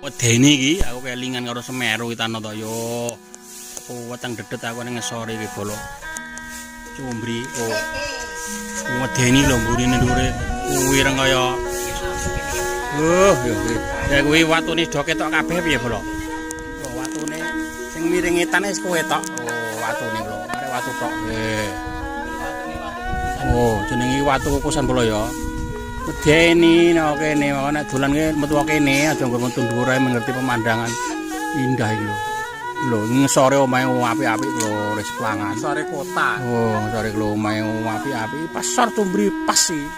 wedeni iki aku kelingan karo Semeru iki Tanataya. Weteng dedet aku ning ngesore iki bolo. Cumbri. Oh. Wedeni lho mburine ndure. Wireng kaya ya kuwi watune do ketok kabeh piye bolo? Lho watune sing miring etan wis kowe tok. Oh, watune lho. Arek watu tok. Oh, jenenge watu kukusan bolo ya. Medeni nek kene nek dolan ki metu kene aja nggo metu dhuwur ae mengerti pemandangan indah iki lho. Lho ngesore omahe apik-apik lho wis plangan. Sore kota. Oh, ngesore lho omahe apik-apik pas sor Cumbri pas iki.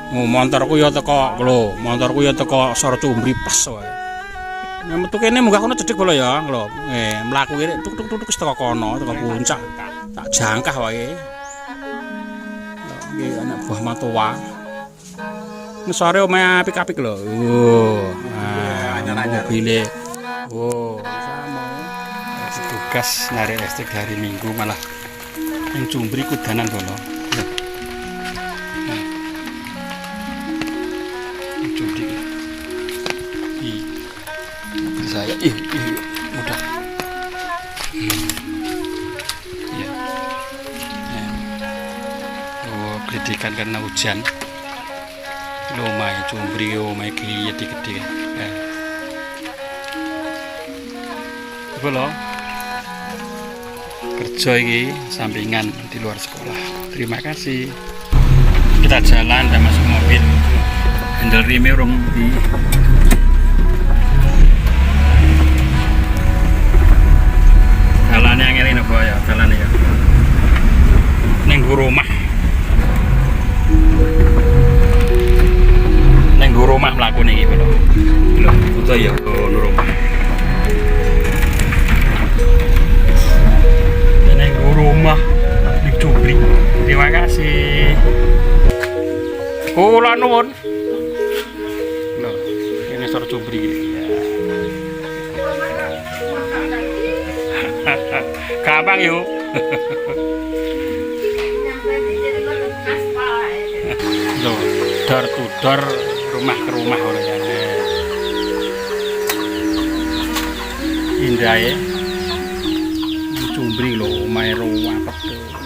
Montorku ya teko lho, montorku ya teko sor Cumbri pas wae. Nek metu kene munggah kono cedhek bolo ya lho. Mlaku kene tuk-tuk wis teko kono, teko puncak. Tak jangkah wae. Iki anak buah matoa. Ngesore omahe apik-apik lho. Anyar-anyar bile. Sama. Tugas narik listrik dari Minggu malah ning Cumbri kudanan kono. Cumbri. Saya mudah. Gedikan karena hujan. Lumai Cumbri omahe gede-gede. Iku lho. Kerja iki sampingan di luar sekolah. Terima kasih. Kita jalan dan masuk mobil. Handle rime urung di dalane angel ini ya, dalane ya. Ning rumah. Neng rumah mlakune iki lho. Lho, foto ya rumah. Neng rumah di Cumbri. Terima kasih. Kula nuwun. Lho, ini sor Cumbri iki. Gampang yuk. Lho, door to door, rumah ke rumah oleh indah ya. Cumbri lho, omahe apik.